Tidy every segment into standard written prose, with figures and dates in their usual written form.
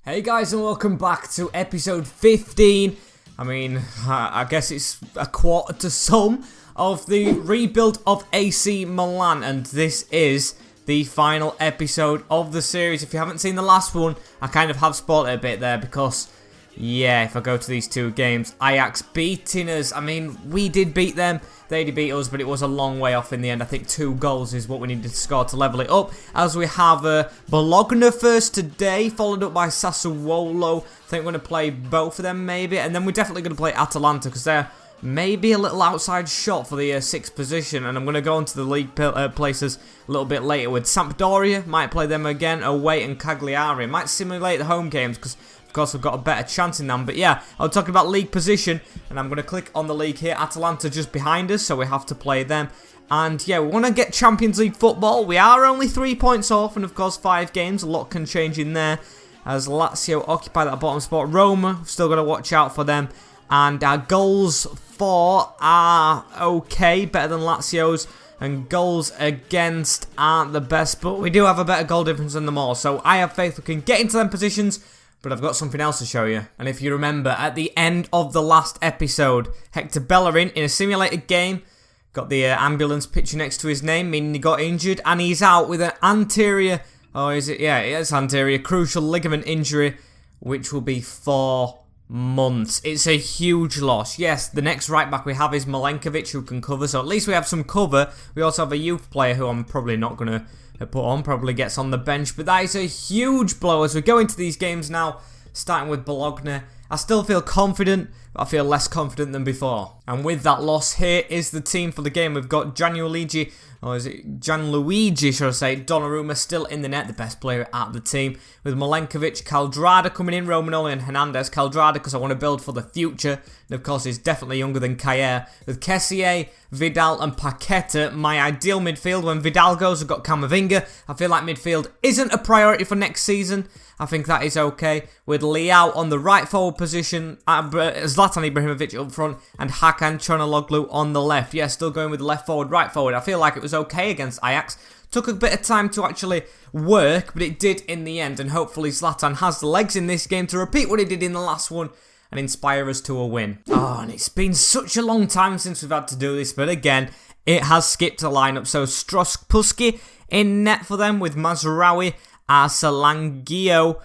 Hey guys, and welcome back to episode 15. I guess it's a quarter to some of the rebuild of AC Milan, and this is the final episode of the series. If you haven't seen the last one, I kind of have spoiled it a bit there because, yeah, if I go to these two games, Ajax beating us. We did beat them, they did beat us, but it was a long way off in the end. I think 2 goals is what we needed to score to level it up, as we have Bologna first today, followed up by Sassuolo. I think we're going to play both of them maybe, and then we're definitely going to play Atalanta because they're maybe a little outside shot for the 6th position, and I'm going to go into the league places a little bit later with Sampdoria. Might play them again away, and Cagliari. Might simulate the home games because of course we've got a better chance in them. But yeah, I'm talking about league position, and I'm going to click on the league here. Atalanta just behind us, so we have to play them. And yeah, we want to get Champions League football. We are only 3 points off, and of course 5 games. A lot can change in there as Lazio occupy that bottom spot. Roma, still got to watch out for them. And our goals for are okay, better than Lazio's. And goals against aren't the best, but we do have a better goal difference than them all. So I have faith we can get into them positions. But I've got something else to show you. And if you remember, at the end of the last episode, Hector Bellerin, in a simulated game, got the ambulance picture next to his name, meaning he got injured. And he's out with an anterior, it's anterior crucial ligament injury, which will be 4 months. It's a huge loss. Yes, the next right back we have is Milankovic, who can cover, so at least we have some cover. We also have a youth player who I'm probably not going to put on, probably gets on the bench, but that is a huge blow as we go into these games now, starting with Bologna. I still feel confident, but I feel less confident than before. And with that loss, here is the team for the game. We've got Gianluigi Donnarumma still in the net, the best player at the team, with Milankovic, Caldrada coming in, Romagnoli and Hernandez. Caldrada because I want to build for the future, and of course he's definitely younger than Kjaer. With Kessié, Vidal and Paqueta, my ideal midfield. When Vidal goes, I've got Camavinga. I feel like midfield isn't a priority for next season. I think that is okay. With Leao on the right forward position, Zlatan Ibrahimovic up front, and Hakan Çalhanoğlu on the left. Yeah, still going with left forward, right forward. I feel like it was okay against Ajax. Took a bit of time to actually work, but it did in the end. And hopefully Zlatan has the legs in this game to repeat what he did in the last one and inspire us to a win. Oh, and it's been such a long time since we've had to do this, but again, it has skipped a lineup. So Strospuski in net for them with Mazraoui, Arsalangic,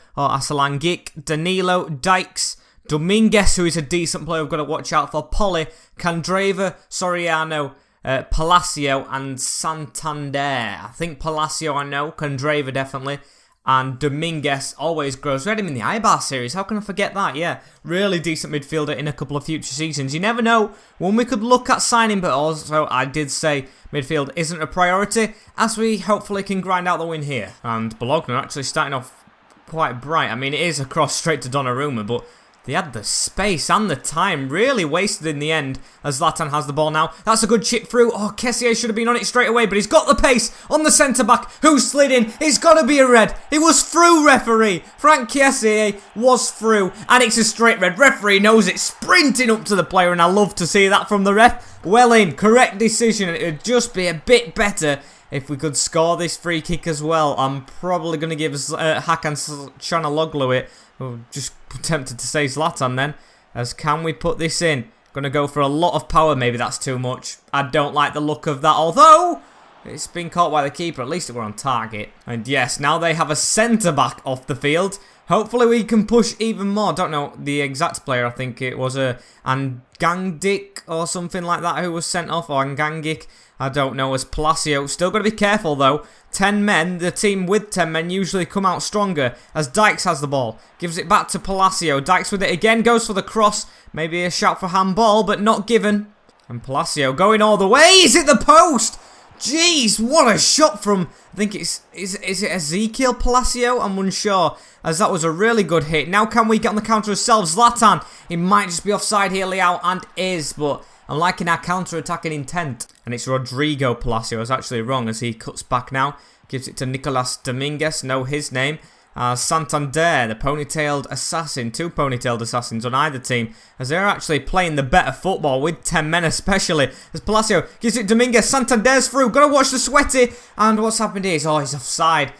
Danilo, Dykes, Dominguez, who is a decent player we've got to watch out for, Poli, Candreva, Soriano, Palacio, and Santander. I think Palacio I know, Candreva definitely, and Dominguez always grows. We had him in the Ibar series, how can I forget that? Yeah, really decent midfielder in a couple of future seasons. You never know when we could look at signing, but also I did say midfield isn't a priority, as we hopefully can grind out the win here. And Bologna actually starting off quite bright. It is a cross straight to Donnarumma, but they had the space and the time, really wasted in the end, as Zlatan has the ball now. That's a good chip through. Oh, Kessié should have been on it straight away, but he's got the pace on the centre-back, who slid in. It's got to be a red. It was through, referee. Frank Kessié was through, and it's a straight red. Referee knows it, sprinting up to the player, and I love to see that from the ref. Well in, correct decision. It would just be a bit better if we could score this free kick as well. I'm probably going to give Hakan Çalhanoğlu it. Oh, just tempted to say Zlatan then, as can we put this in? Gonna go for a lot of power, maybe that's too much. I don't like the look of that, although it's been caught by the keeper, at least we're on target. And yes, now they have a centre-back off the field. Hopefully we can push even more. Don't know the exact player, I think it was Angandik or something like that who was sent off, or Angangic. I don't know, as Palacio. Still got to be careful though. 10 men, the team with 10 men usually come out stronger, as Dykes has the ball. Gives it back to Palacio. Dykes with it again, goes for the cross. Maybe a shout for handball, but not given. And Palacio going all the way. Is it the post? Jeez, what a shot from, I think is it Ezekiel Palacio? I'm unsure, as that was a really good hit. Now can we get on the counter ourselves? Zlatan, he might just be offside here, Leao, and is, but I'm liking our counter-attacking intent. And it's Rodrigo Palacio. I was actually wrong, as he cuts back now. Gives it to Nicolas Dominguez, know his name. Santander, the ponytailed assassin. 2 ponytailed assassins on either team, as they're actually playing the better football with 10 men especially. As Palacio gives it Dominguez. Santander's through. Gotta watch the sweaty. And what's happened here is, he's offside.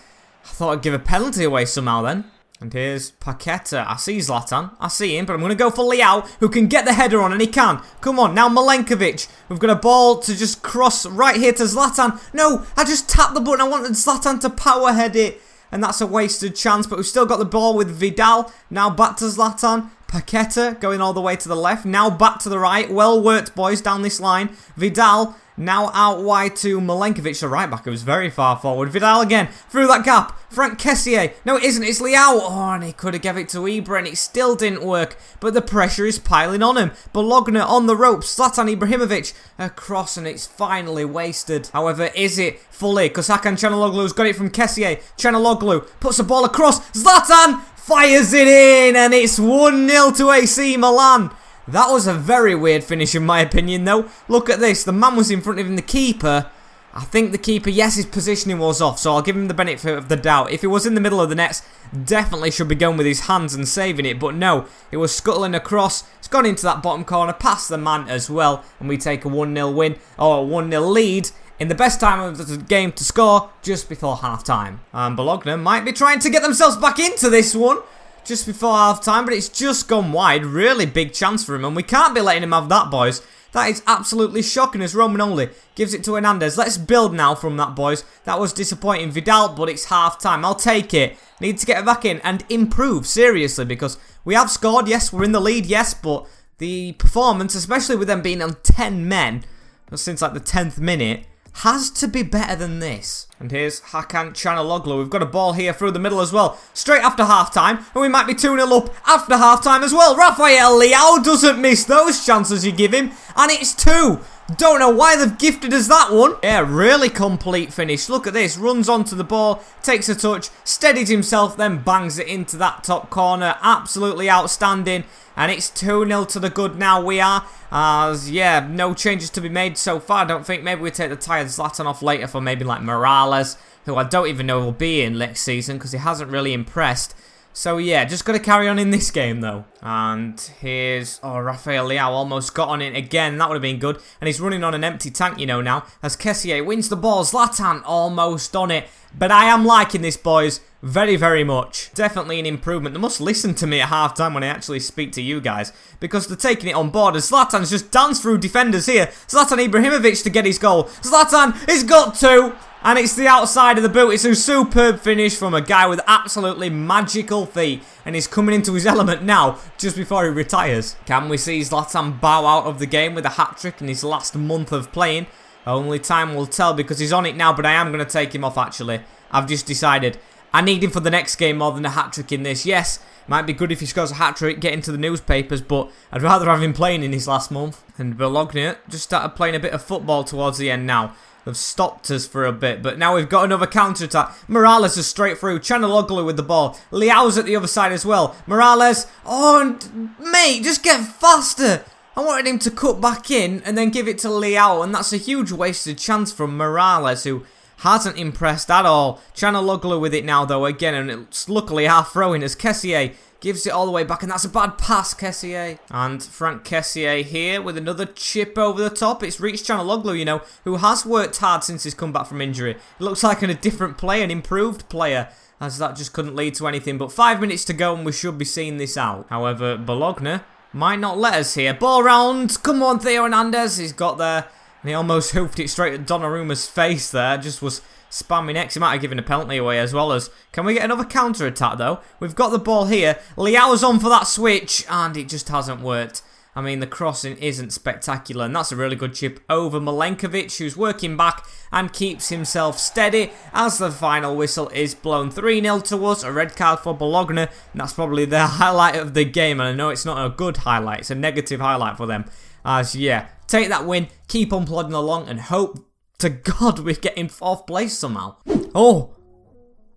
I thought I'd give a penalty away somehow then. And here's Paqueta. I see Zlatan. I see him, but I'm going to go for Leao, who can get the header on, and he can. Come on, now Milankovic. We've got a ball to just cross right here to Zlatan. No, I just tapped the button. I wanted Zlatan to power head it, and that's a wasted chance, but we've still got the ball with Vidal. Now back to Zlatan. Paqueta going all the way to the left. Now back to the right. Well worked, boys, down this line. Vidal now out wide to Milankovic, the right back, who was very far forward. Vidal again, through that gap. Frank Kessié. No, it isn't. It's Leao. Oh, and he could have given it to Ibra, and it still didn't work. But the pressure is piling on him. Bologna on the ropes. Zlatan Ibrahimovic across, and it's finally wasted. However, is it fully? Because Hakan Çalhanoğlu's got it from Kessié. Çalhanoğlu puts the ball across. Zlatan fires it in, and it's 1-0 to AC Milan. That was a very weird finish in my opinion though. Look at this, the man was in front of him, the keeper. I think the keeper, yes, his positioning was off, so I'll give him the benefit of the doubt. If he was in the middle of the nets, definitely should be going with his hands and saving it, but no, it was scuttling across. It's gone into that bottom corner, past the man as well, and we take a 1-0 win, or a 1-0 lead, in the best time of the game to score, just before half-time. And Bologna might be trying to get themselves back into this one just before half-time, but it's just gone wide. Really big chance for him, and we can't be letting him have that, boys. That is absolutely shocking as Romagnoli gives it to Hernandez. Let's build now from that, boys. That was disappointing. Vidal, but it's half-time. I'll take it. Need to get it back in and improve, seriously, because we have scored. Yes, we're in the lead, yes, but the performance, especially with them being on 10 men, since like the 10th minute, has to be better than this. And here's Hakan Çalhanoğlu. We've got a ball here through the middle as well. Straight after half-time. And we might be 2-0 up after half-time as well. Rafael Leao doesn't miss those chances you give him. And it's 2. Don't know why they've gifted us that one. Yeah, really complete finish. Look at this. Runs onto the ball. Takes a touch. Steadies himself. Then bangs it into that top corner. Absolutely outstanding. And it's 2-0 to the good now. We are. Yeah, no changes to be made so far. I don't think. Maybe we take the tired Zlatan off later for maybe like Morales, who I don't even know will be in next season because he hasn't really impressed. So yeah, just got to carry on in this game though. And here's, oh, Rafael Leao almost got on it again. That would have been good. And he's running on an empty tank, you know, now. As Kessié wins the ball. Zlatan almost on it. But I am liking this, boys. Very, very much. Definitely an improvement. They must listen to me at half-time when I actually speak to you guys, because they're taking it on board. As Zlatan's just danced through defenders here. Zlatan Ibrahimovic to get his goal. Zlatan has got 2. And it's the outside of the boot. It's a superb finish from a guy with absolutely magical feet. And he's coming into his element now, just before he retires. Can we see Zlatan bow out of the game with a hat-trick in his last month of playing? Only time will tell, because he's on it now, but I am going to take him off, actually. I've just decided I need him for the next game more than a hat-trick in this. Yes, might be good if he scores a hat-trick, get into the newspapers, but I'd rather have him playing in his last month. And Bologna just started playing a bit of football towards the end now. They've stopped us for a bit, but now we've got another counter-attack. Morales is straight through. Çalhanoğlu with the ball. Leao's at the other side as well. Morales. Oh, and mate, just get faster. I wanted him to cut back in and then give it to Leao, and that's a huge wasted chance from Morales, who hasn't impressed at all. Çalhanoğlu with it now, though, again, and it's luckily half throwing as Kessié gives it all the way back, and that's a bad pass, Kessié. And Frank Kessié here with another chip over the top. It's reached Çalhanoğlu, you know, who has worked hard since he's come back from injury. It looks like a different player, an improved player, as that just couldn't lead to anything. But 5 minutes to go, and we should be seeing this out. However, Bologna might not let us here. Ball round. Come on, Theo Hernandez. He's got there. And he almost hoofed it straight at Donnarumma's face there. Just was spamming X. He might have given a penalty away as well as... Can we get another counter-attack, though? We've got the ball here. Leao's on for that switch. And it just hasn't worked. I mean, the crossing isn't spectacular. And that's a really good chip over Milankovic, who's working back and keeps himself steady as the final whistle is blown. 3-0 to us. A red card for Bologna. And that's probably the highlight of the game. And I know it's not a good highlight. It's a negative highlight for them. As, yeah, take that win. Keep on plodding along and hope to God we get in 4th place somehow. Oh,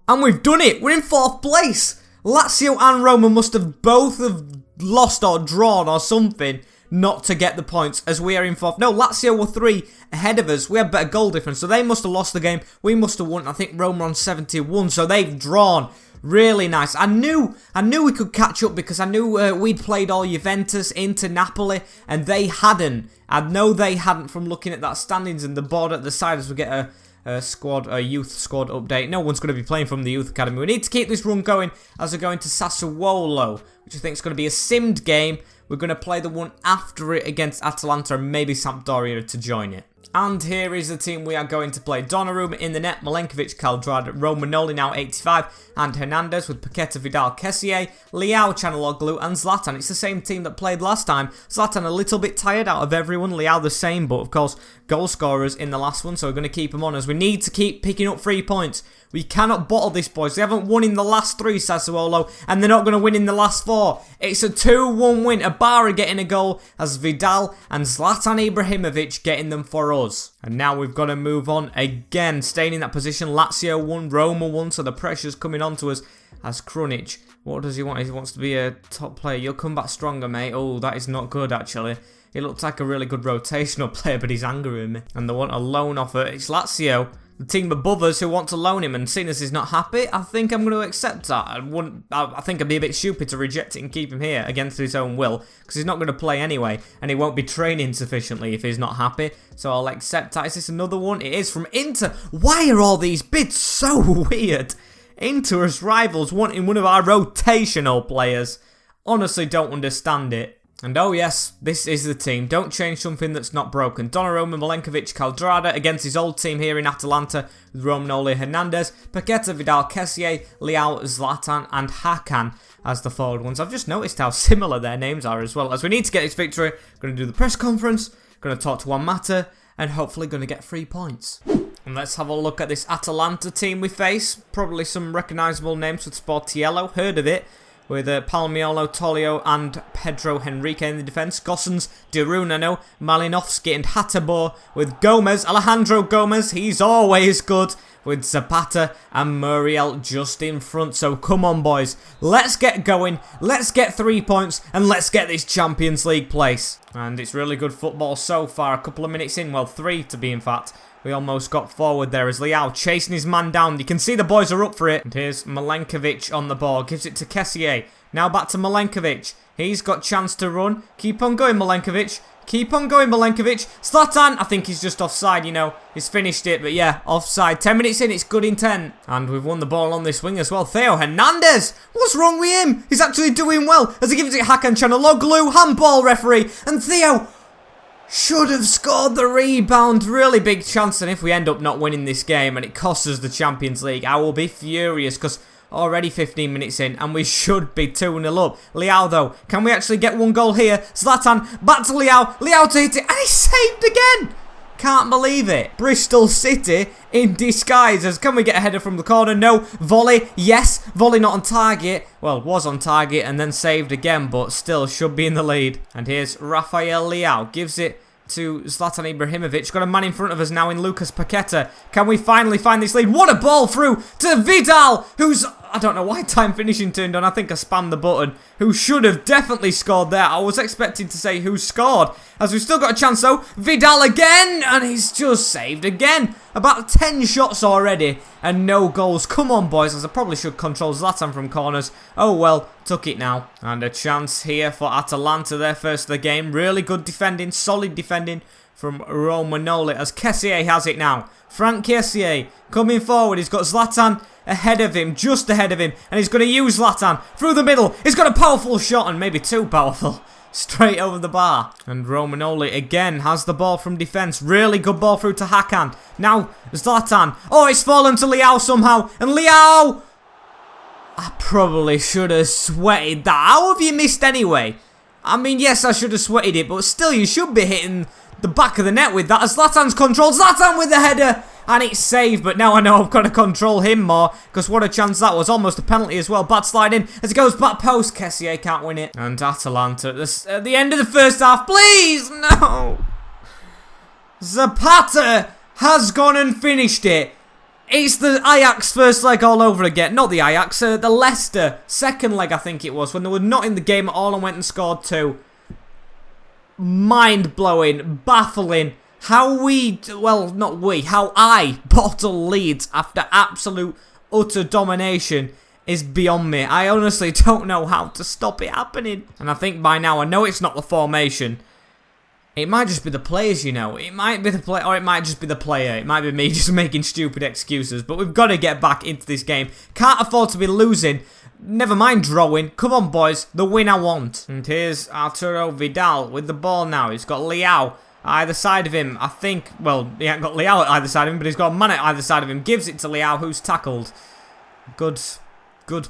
and we've done it. We're in 4th place. Lazio and Roma must have both lost or drawn or something not to get the points, as we are in 4th. No, Lazio were 3 ahead of us. We had better goal difference, so they must have lost the game. We must have won. I think Roma on 71, so they've drawn. Really nice. I knew we could catch up because I knew we'd played all Juventus, Inter, Napoli, and they hadn't. I know they hadn't from looking at that standings and the board at the side as we get a youth squad update. No one's going to be playing from the youth academy. We need to keep this run going as we're going to Sassuolo, which I think is going to be a simmed game. We're going to play the one after it against Atalanta and maybe Sampdoria to join it. And here is the team we are going to play. Donnarumma in the net, Milenkovic, Caldrada, Romagnoli now 85, and Hernandez with Paqueta, Vidal, Kessié, Leao, Çalhanoğlu, and Zlatan. It's the same team that played last time. Zlatan a little bit tired out of everyone, Leao the same, but of course goal scorers in the last one, so we're going to keep him on as we need to keep picking up 3 points. We cannot bottle this, boys. They haven't won in the last 3, Sassuolo, and they're not going to win in the last 4. It's a 2-1 win. Ibarra getting a goal as Vidal and Zlatan Ibrahimovic getting them for us. And now we've got to move on again. Staying in that position, Lazio won, Roma won, so the pressure's coming on to us as Krunic. What does he want? He wants to be a top player. You'll come back stronger, mate. Oh, that is not good, actually. He looks like a really good rotational player, but he's angering me. And they want a loan offer. It's Lazio, the team above us, who want to loan him, and seeing as he's not happy, I think I'm going to accept that. I think I'd be a bit stupid to reject it and keep him here against his own will, because he's not going to play anyway, and he won't be training sufficiently if he's not happy, so I'll accept that. Is this another one? It is from Inter. Why are all these bids so weird? Inter as rivals wanting one of our rotational players. Honestly, don't understand it. And oh yes, this is the team. Don't change something that's not broken. Donnarumma, Milenkovic, Caldrada against his old team here in Atalanta with Romagnoli, Hernandez, Paqueta, Vidal, Kessié, Leao, Zlatan and Hakan as the forward ones. I've just noticed how similar their names are as well. As we need to get this victory, going to do the press conference, going to talk to Juan Mata, and hopefully going to get 3 points. And let's have a look at this Atalanta team we face. Probably some recognisable names with Sportiello, heard of it. With Palmiolo, Tollio and Pedro Henrique in the defence. Gossens, Di Runano, Malinovsky and Hattabor with Gomez. Alejandro Gomez, he's always good. With Zapata and Muriel just in front. So come on, boys. Let's get going. Let's get 3 points. And let's get this Champions League place. And it's really good football so far. A couple of minutes in. Well, 3 to be in fact. We almost got forward there as Leao chasing his man down. You can see the boys are up for it. And here's Milenkovic on the ball. Gives it to Kessié. Now back to Milenkovic. He's got chance to run. Keep on going, Milenkovic. Keep on going, Milenkovic. Zlatan, I think he's just offside, you know. He's finished it, but yeah, offside. 10 minutes in, it's good intent. And we've won the ball on this wing as well. Theo Hernandez. What's wrong with him? He's actually doing well as he gives it Hakan Çalhanoğlu. Handball referee. And Theo should have scored the rebound. Really big chance, and if we end up not winning this game and it costs us the Champions League, I will be furious because already 15 minutes in and we should be 2-0 up. Leao though, can we actually get 1 goal here? Zlatan, back to Leao. Leao to hit it, and he saved again. Can't believe it. Bristol City in disguise. As can we get a header from the corner? No. Volley, yes. Volley not on target. Well, was on target and then saved again, but still should be in the lead. And here's Rafael Leao. Gives it to Zlatan Ibrahimovic. Got a man in front of us now in Lucas Paqueta. Can we finally find this lead? What a ball through to Vidal, who's, I don't know why time finishing turned on. I think I spammed the button. Who should have definitely scored there. I was expecting to say who scored, as we've still got a chance though. Vidal again, and he's just saved again. About 10 shots already and no goals. Come on, boys, as I probably should control Zlatan from corners. Oh well, took it now. And a chance here for Atalanta, their first of the game. Really good defending, solid defending from Romagnoli as Kessié has it now. Frank Kessié coming forward. He's got Zlatan ahead of him, just ahead of him, and he's going to use Zlatan through the middle. He's got a powerful shot, and maybe too powerful. Straight over the bar. And Romagnoli again has the ball from defence. Really good ball through to Hakan. Now Zlatan. Oh, it's fallen to Leao somehow. And Leao! I probably should have sweated that. How have you missed anyway? I mean, yes, I should have sweated it, but still you should be hitting the back of the net with that. As Zlatan's controlled. Zlatan with the header. And it's saved, but now I know I've got to control him more, because what a chance that was. Almost a penalty as well. Bad slide in as it goes back post. Kessié can't win it. And Atalanta at the end of the first half. Please, no. Zapata has gone and finished it. It's the Ajax first leg all over again. Not the Ajax, the Leicester second leg I think it was, when they were not in the game at all and went and scored 2. Mind-blowing, baffling. How I bottle leads after absolute, utter domination is beyond me. I honestly don't know how to stop it happening. And I think by now, I know it's not the formation. It might just be the players, you know. It might be the play, or it might just be the player. It might be me just making stupid excuses. But we've got to get back into this game. Can't afford to be losing. Never mind drawing. Come on, boys. The win I want. And here's Arturo Vidal with the ball now. He's got Leao either side of him. I think, well, he ain't got Leao at either side of him, but he's got Man at either side of him. Gives it to Leao, who's tackled. Good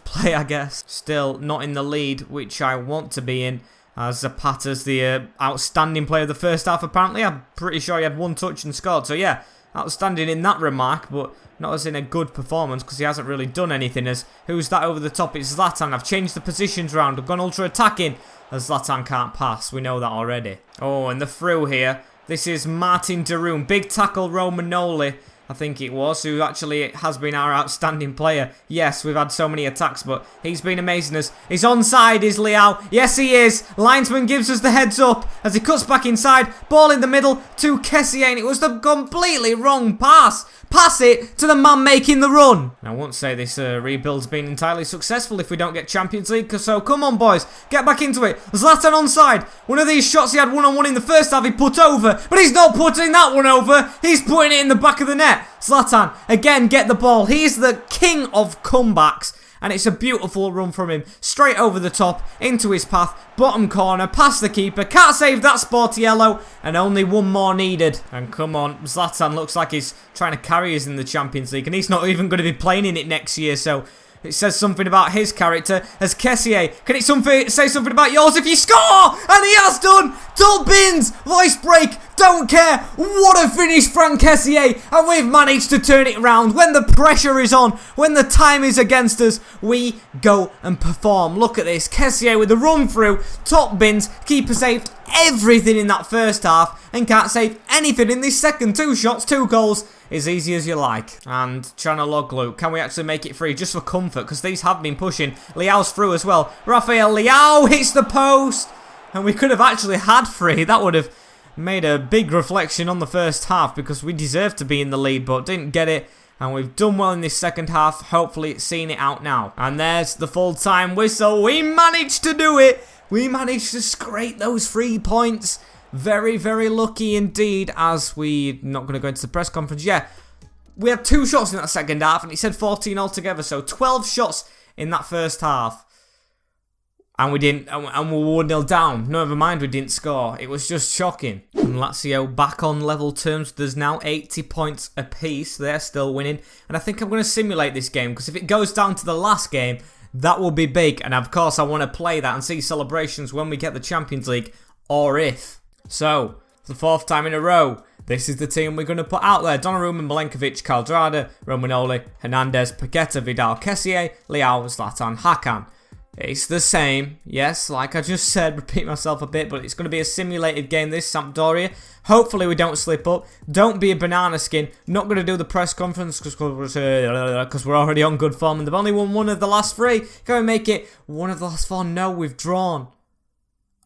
play, I guess. Still not in the lead, which I want to be in. As Zapata's the outstanding player of the first half, apparently. I'm pretty sure he had 1 touch and scored. So, yeah, outstanding in that remark, but not as in a good performance because he hasn't really done anything. As who's that over the top? It's Zlatan. I've changed the positions around. I've gone ultra attacking as Zlatan can't pass. We know that already. Oh, and the through here. This is Martin Deroon. Big tackle Romanoli, I think it was, who actually has been our outstanding player. Yes, we've had so many attacks, but he's been amazing. As he's onside, is Leao. Yes, he is. Linesman gives us the heads up as he cuts back inside. Ball in the middle to Kessié, and it was the completely wrong pass. Pass it to the man making the run. I won't say this rebuild's been entirely successful if we don't get Champions League, so come on, boys, get back into it. Zlatan onside. One of these shots he had one-on-one in the first half, he put over, but he's not putting that one over. He's putting it in the back of the net. Zlatan, again, get the ball. He's the king of comebacks. And it's a beautiful run from him. Straight over the top, into his path, bottom corner, past the keeper. Can't save that sporty yellow. And only one more needed. And come on, Zlatan looks like he's trying to carry us in the Champions League. And he's not even going to be playing in it next year. So it says something about his character. As Kessié, can it say something about yours if you score? And he has done. Dull bins, voice break, don't care. What a finish, Franck Kessié. And we've managed to turn it around. When the pressure is on, when the time is against us, we go and perform. Look at this. Kessié with the run through, top bins. Keeper saved everything in that first half and can't save anything in this second. 2 shots, 2 goals. As easy as you like. And Chanaloglu, can we actually make it free just for comfort? Because these have been pushing. Leao's through as well. Rafael Leao hits the post. And we could have actually had free. That would have made a big reflection on the first half because we deserved to be in the lead but didn't get it. And we've done well in this second half. Hopefully it's seen it out now. And there's the full-time whistle. We managed to do it. We managed to scrape those 3 points. Very, very lucky indeed, as we're not going to go into the press conference. Yeah, we had 2 shots in that second half, and he said 14 altogether, so 12 shots in that first half. And we didn't, and we were 1-0 down. Never mind, we didn't score. It was just shocking. And Lazio back on level terms. There's now 80 points apiece. They're still winning. And I think I'm going to simulate this game, because if it goes down to the last game, that will be big. And of course, I want to play that and see celebrations when we get the Champions League, or if. So, for the 4th time in a row, this is the team we're going to put out there. Donnarumma, Milenkovic, Caldrada, Romanoli, Hernandez, Paqueta, Vidal, Kessié, Leao, Zlatan, Hakan. It's the same, yes, like I just said, repeat myself a bit, but it's going to be a simulated game, this Sampdoria. Hopefully we don't slip up. Don't be a banana skin. Not going to do the press conference because we're already on good form and they've only won 1 of the last 3. Can we make it 1 of the last 4? No, we've drawn.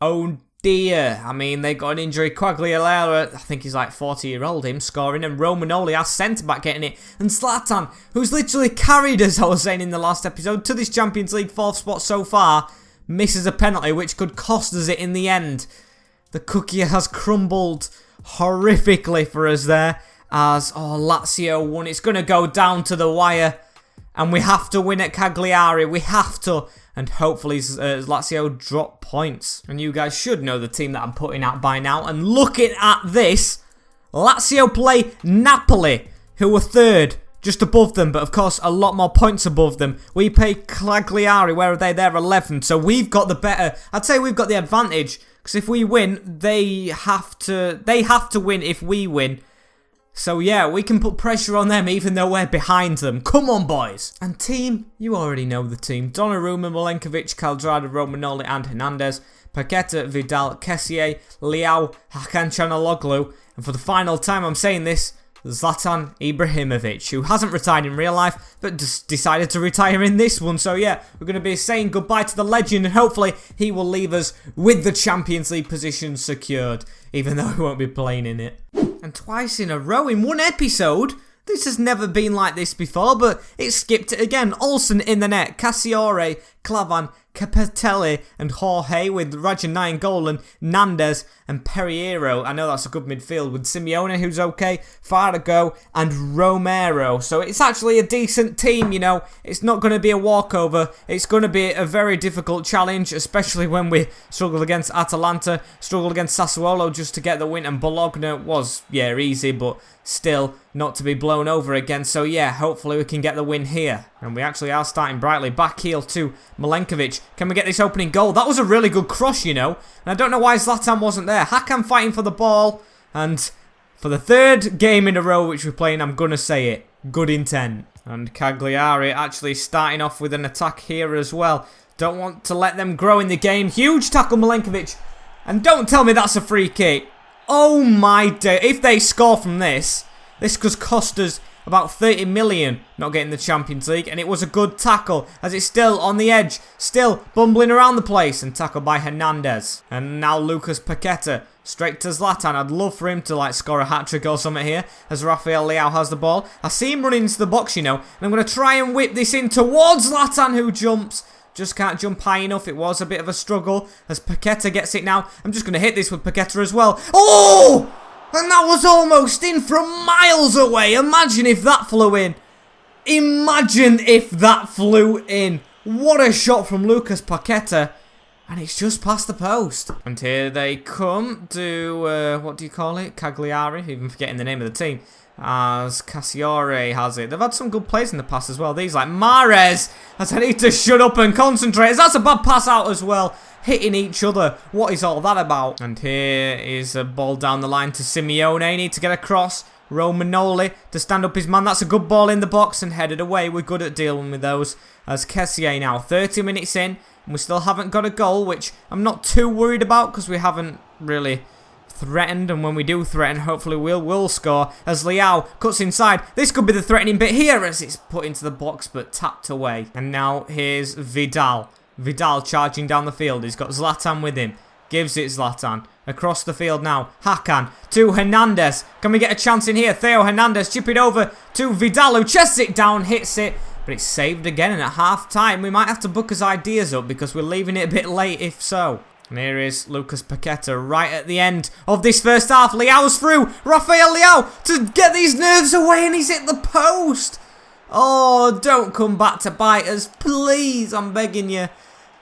Oh dear. I mean, they got an injury. Quagliarella, I think he's like 40-year-old, him scoring, and Romanoli, our centre-back, getting it. And Zlatan, who's literally carried us, I was saying in the last episode, to this Champions League 4th spot so far, misses a penalty, which could cost us it in the end. The cookie has crumbled horrifically for us there, as, Lazio won. It's going to go down to the wire, and we have to win at Cagliari. We have to. And hopefully Lazio drop points. And you guys should know the team that I'm putting out by now. And looking at this, Lazio play Napoli, who were 3rd, just above them. But of course, a lot more points above them. We play Cagliari, where are they? They're 11th. So we've got the better, I'd say we've got the advantage. Because if we win, they have to win if we win. So yeah, we can put pressure on them even though we're behind them. Come on, boys. And team, you already know the team. Donnarumma, Milenkovic, Caldrada, Romanoli and Hernandez. Paqueta, Vidal, Kessié, Leao, Hakan Çalhanoğlu. And for the final time I'm saying this, Zlatan Ibrahimovic, who hasn't retired in real life, but just decided to retire in this one. So yeah, we're going to be saying goodbye to the legend, and hopefully he will leave us with the Champions League position secured, even though he won't be playing in it. And twice in a row in 1 episode. This has never been like this before, but it skipped it again. Olsen in the net, Cassiore, Clavan, Capitelli and Jorge with Rajanai in goal, and Nandes and Pereiro. I know that's a good midfield with Simeone, who's okay, Farago and Romero. So it's actually a decent team, you know. It's not going to be a walkover. It's going to be a very difficult challenge, especially when we struggled against Atalanta, struggled against Sassuolo just to get the win, and Bologna was, yeah, easy, but still not to be blown over again. So yeah, hopefully we can get the win here. And we actually are starting brightly. Back heel to Milenkovic. Can we get this opening goal? That was a really good cross, you know. And I don't know why Zlatan wasn't there. Hakan fighting for the ball. And for the third game in a row which we're playing, I'm going to say it. Good intent. And Cagliari actually starting off with an attack here as well. Don't want to let them grow in the game. Huge tackle, Milenkovic. And don't tell me that's a free kick. Oh my day. If they score from this could cost us about 30 million not getting the Champions League. And it was a good tackle as it's still on the edge. Still bumbling around the place and tackled by Hernandez. And now Lucas Paqueta straight to Zlatan. I'd love for him to like score a hat-trick or something here as Rafael Leao has the ball. I see him running into the box, you know. And I'm going to try and whip this in towards Zlatan, who jumps. Just can't jump high enough. It was a bit of a struggle as Paqueta gets it now. I'm just going to hit this with Paqueta as well. Oh! And that was almost in from miles away. Imagine if that flew in. Imagine if that flew in. What a shot from Lucas Paqueta. And it's just past the post. And here they come to, what do you call it? Cagliari. Even forgetting the name of the team. As Cassiore has it. They've had some good plays in the past as well. These like Mahrez. As I need to shut up and concentrate. As that's a bad pass out as well. Hitting each other. What is all that about? And here is a ball down the line to Simeone. Need to get across. Romagnoli to stand up his man. That's a good ball in the box and headed away. We're good at dealing with those. As Kessié now 30 minutes in. And we still haven't got a goal, which I'm not too worried about because we haven't really threatened, and when we do threaten, hopefully we'll score. As Leao cuts inside, this could be the threatening bit here as it's put into the box but tapped away. And now here's Vidal. Vidal charging down the field. He's got Zlatan with him. Gives it Zlatan. Across the field now. Hakan to Hernandez. Can we get a chance in here? Theo Hernandez chip it over to Vidal, who chests it down, hits it. But it's saved again, and at half time we might have to book his ideas up because we're leaving it a bit late if so. And here is Lucas Paqueta right at the end of this first half. Leao's through. Rafael Leao to get these nerves away, and he's hit the post. Oh, don't come back to bite us, please. I'm begging you.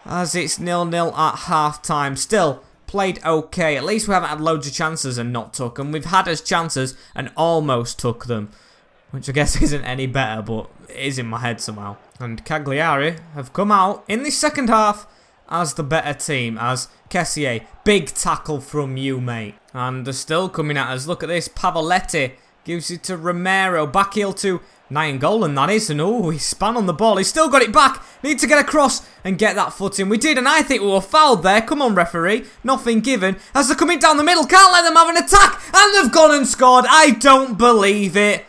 As it's 0-0 at half time. Still played okay. At least we haven't had loads of chances and not took them. We've had us chances and almost took them. Which I guess isn't any better, but it is in my head somehow. And Cagliari have come out in the second half as the better team, as Kessié. Big tackle from you, mate. And they're still coming at us. Look at this. Pavoletti gives it to Romero. Back heel to Nainggolan, that is. And oh, he span on the ball. He's still got it back. Need to get across and get that foot in. We did, and I think we were fouled there. Come on, referee. Nothing given. As they're coming down the middle, can't let them have an attack. And they've gone and scored. I don't believe it.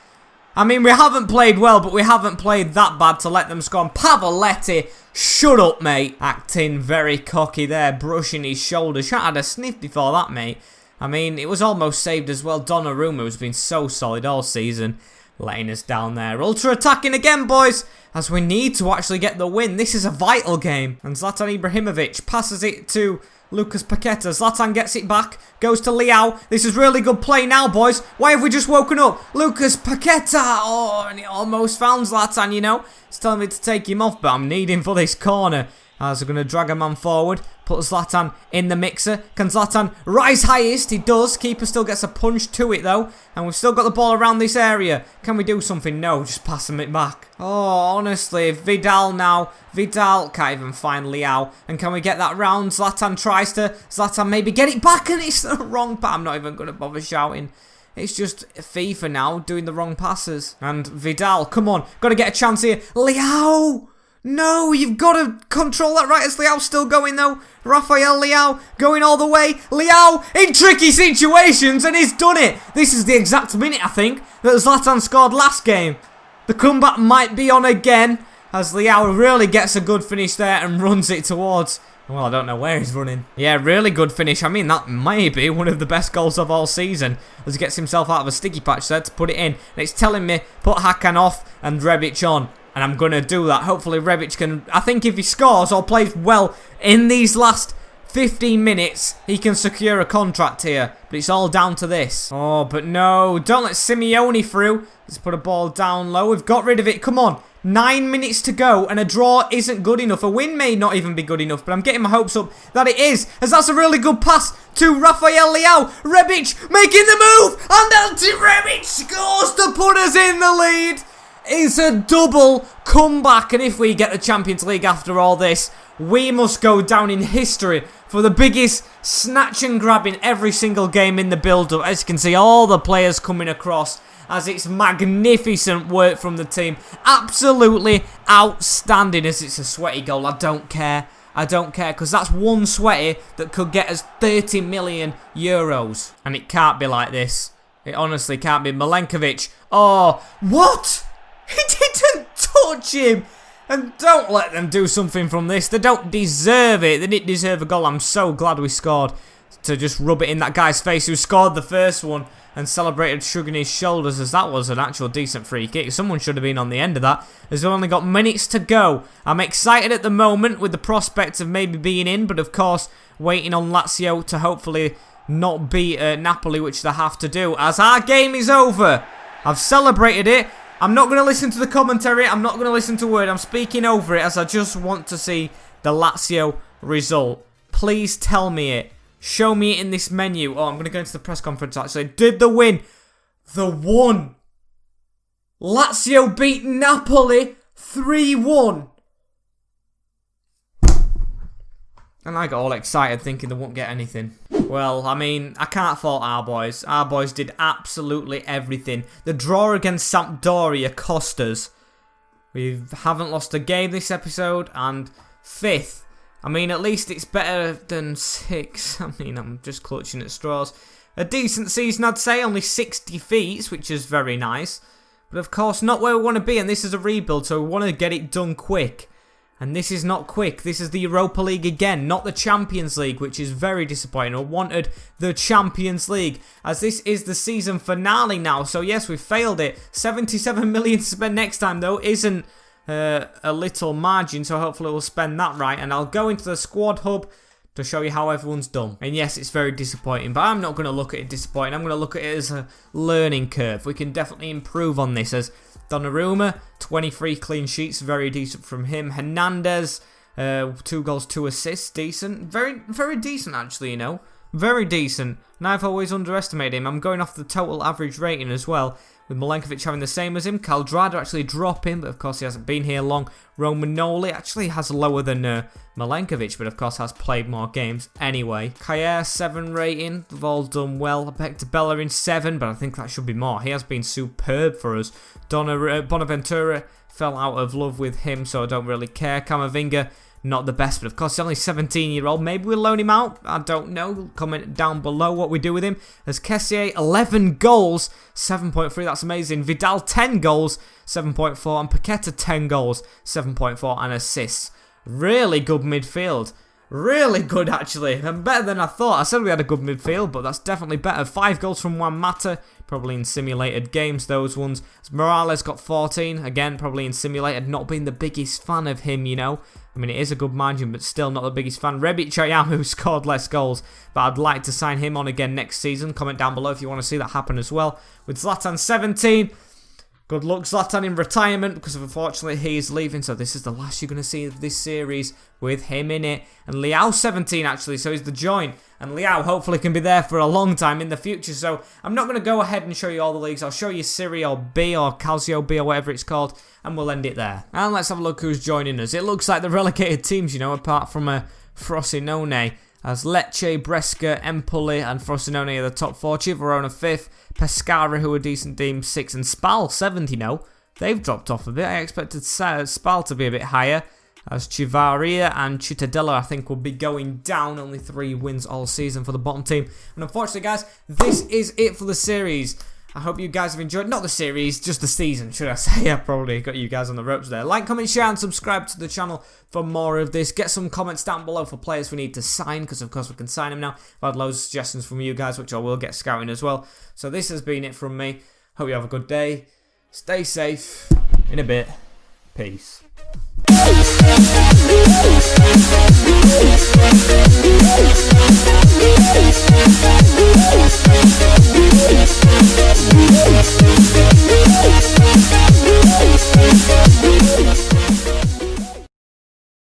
I mean, we haven't played well, but we haven't played that bad to let them score. And Pavoletti, shut up, mate. Acting very cocky there, brushing his shoulders. Should have had a sniff before that, mate. I mean, it was almost saved as well. Donnarumma has been so solid all season, letting us down there. Ultra attacking again, boys, as we need to actually get the win. This is a vital game. And Zlatan Ibrahimovic passes it to Lucas Paqueta. Zlatan gets it back. Goes to Leao. This is really good play now, boys. Why have we just woken up? Lucas Paqueta. Oh, and he almost found Zlatan, you know. It's telling me to take him off, but I'm needing for this corner. As we're going to drag a man forward. Put Zlatan in the mixer. Can Zlatan rise highest? He does. Keeper still gets a punch to it, though. And we've still got the ball around this area. Can we do something? No, just pass him it back. Oh, honestly. Vidal now. Vidal can't even find Leao. And can we get that round? Zlatan tries to. Zlatan maybe get it back, and it's the wrong pass. I'm not even going to bother shouting. It's just FIFA now doing the wrong passes. And Vidal, come on. Got to get a chance here. Leao! No, you've got to control that right as Leao's still going though. Rafael Leao going all the way. Leao in tricky situations, and he's done it. This is the exact minute, I think, that Zlatan scored last game. The comeback might be on again as Leao really gets a good finish there and runs it towards... Well, I don't know where he's running. Yeah, really good finish. I mean, that may be one of the best goals of all season. As he gets himself out of a sticky patch there to put it in. And it's telling me, put Hakan off and Rebic on. And I'm going to do that. Hopefully Rebic can... I think if he scores or plays well in these last 15 minutes, he can secure a contract here. But it's all down to this. Oh, but no. Don't let Simeone through. Let's put a ball down low. We've got rid of it. Come on. 9 minutes to go, and a draw isn't good enough. A win may not even be good enough, but I'm getting my hopes up that it is, as that's a really good pass to Rafael Leao. Rebic making the move, and Ante Rebic scores to put us in the lead. It's a double comeback, and if we get the Champions League after all this, we must go down in history for the biggest snatch and grab in every single game in the build-up. As you can see, all the players coming across, as it's magnificent work from the team. Absolutely outstanding, as it's a sweaty goal. I don't care. I don't care, because that's one sweaty that could get us 30 million euros. And it can't be like this. It honestly can't be. Milankovic. Oh, what? He didn't touch him. And don't let them do something from this. They don't deserve it. They didn't deserve a goal. I'm so glad we scored to just rub it in that guy's face who scored the first one and celebrated shrugging his shoulders, as that was an actual decent free kick. Someone should have been on the end of that, as we've only got minutes to go. I'm excited at the moment with the prospect of maybe being in, but of course waiting on Lazio to hopefully not beat Napoli, which they have to do, as our game is over. I've celebrated it. I'm not going to listen to the commentary. I'm not going to listen to a word. I'm speaking over it, as I just want to see the Lazio result. Please tell me it. Show me it in this menu. Oh, I'm going to go into the press conference actually. Did the win. The one. Lazio beat Napoli 3-1. And I got all excited thinking they won't get anything. Well, I mean, I can't fault our boys. Our boys did absolutely everything. The draw against Sampdoria cost us. We haven't lost a game this episode, and 5th. I mean, at least it's better than 6. I mean, I'm just clutching at straws. A decent season, I'd say. Only 60 defeats, which is very nice. But of course, not where we want to be, and this is a rebuild, so we want to get it done quick. And this is not quick. This is the Europa League again, not the Champions League, which is very disappointing. I wanted the Champions League, as this is the season finale now. So yes, we failed it. 77 million to spend next time, though, isn't a little margin, so hopefully we'll spend that right. And I'll go into the squad hub to show you how everyone's done. And yes, it's very disappointing, but I'm not going to look at it disappointing. I'm going to look at it as a learning curve. We can definitely improve on this, as Donnarumma, 23 clean sheets, very decent from him. Hernandez, 2 goals, 2 assists, decent. Very, very decent actually, you know. Very decent. And I've always underestimated him. I'm going off the total average rating as well, with Milankovic having the same as him. Caldrado actually dropping, but of course he hasn't been here long. Romagnoli actually has lower than Milankovic, but of course has played more games anyway. Kjaer, 7 rating. They've all done well. Hector Bellerin, 7, but I think that should be more. He has been superb for us. Bonaventura fell out of love with him, so I don't really care. Camavinga, not the best, but of course he's only 17-year-old. Maybe we'll loan him out. I don't know. Comment down below what we do with him. As Kessié, 11 goals, 7.3. That's amazing. Vidal, 10 goals, 7.4. And Paqueta, 10 goals, 7.4. And assists. Really good midfield. Really good, actually. And better than I thought. I said we had a good midfield, but that's definitely better. 5 goals from Juan Mata. Probably in simulated games, those ones. Morales got 14. Again, probably in simulated. Not being the biggest fan of him, you know. I mean, it is a good margin, but still not the biggest fan. Rebic, I am, who scored less goals, but I'd like to sign him on again next season. Comment down below if you want to see that happen as well. With Zlatan, 17. Good luck, Zlatan, in retirement, because unfortunately he is leaving, so this is the last you're going to see of this series with him in it. And Leao, 17 actually, so he's the join. And Leao hopefully can be there for a long time in the future, so I'm not going to go ahead and show you all the leagues. I'll show you SIRO B or Calcio B or whatever it's called, and we'll end it there. And let's have a look who's joining us. It looks like the relegated teams, you know, apart from Frosinone, as Lecce, Brescia, Empoli and Frosinone are the top 4. Verona 5th, Pescara, who are a decent team, 6th, and Spal 7th, you know. They've dropped off a bit. I expected Spal to be a bit higher, as Civaria and Cittadella, I think, will be going down. Only 3 wins all season for the bottom team. And unfortunately, guys, this is it for the series. I hope you guys have enjoyed, not the series, just the season, should I say. I probably got you guys on the ropes there. Like, comment, share, and subscribe to the channel for more of this. Get some comments down below for players we need to sign, because of course we can sign them now. I've had loads of suggestions from you guys, which I will get scouting as well. So this has been it from me. Hope you have a good day. Stay safe. In a bit. Peace.